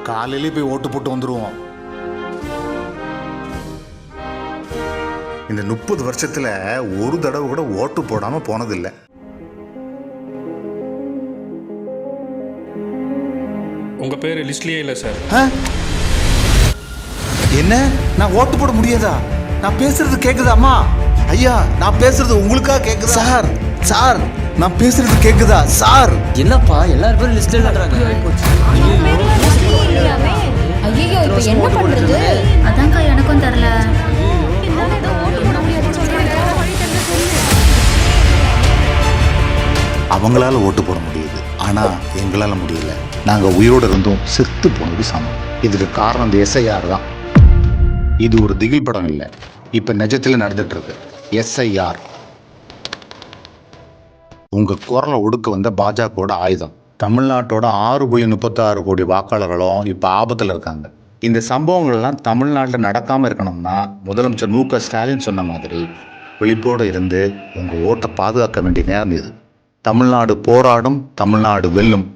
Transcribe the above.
காலையிலே போய் ஓட்டு போட்டு வந்துருவோம். இந்த 30 வருஷத்துல ஒரு தடவை கூட ஓட்டு போடாம போனதில்லை. உங்கள் பேர் லிஸ்ட்லேயே இல்லை சார். என்ன? நான் ஓட்டு போட முடியாதா? நான் பேசுறது கேக்குதா அம்மா? ஐயா, நான் பேசுறது உங்களுக்கா கேக்குதா? சார் சார், நான் பேசுறது கேக்குதா சார்? என்னப்பா எல்லாரும் பேரும் லிஸ்ட்ல இல்லன்றாங்க. ஐயோ, இப்போ என்ன பண்றது? அதான்க்கா எனக்கும் தெரியல. அவங்களால ஓட்டு போட முடியுது, ஆனா எங்களால முடியல. நாங்க உயிரோடு இருந்தும் செத்து போனது சமம். இதுக்கு காரணம் இந்த எஸ்ஐஆர் தான். இது ஒரு திகில் படம் இல்லை, இப்ப நிஜத்துல நடந்துட்டு இருக்கு. எஸ்ஐஆர் உங்க குரலை ஒடுக்க வந்த பாஜகவோட ஆயுதம். தமிழ்நாட்டோட 6.36 கோடி வாக்காளர்களும் இப்ப ஆபத்துல இருக்காங்க. இந்த சம்பவங்கள்லாம் தமிழ்நாட்டில் நடக்காம இருக்கணும்னா முதலமைச்சர் மு.க. ஸ்டாலின் சொன்ன மாதிரி விழிப்போடு இருந்து உங்க ஓட்டை பாதுகாக்க வேண்டிய நேரம் இது. தமிழ்நாடு போராடும், தமிழ்நாடு வெல்லும்.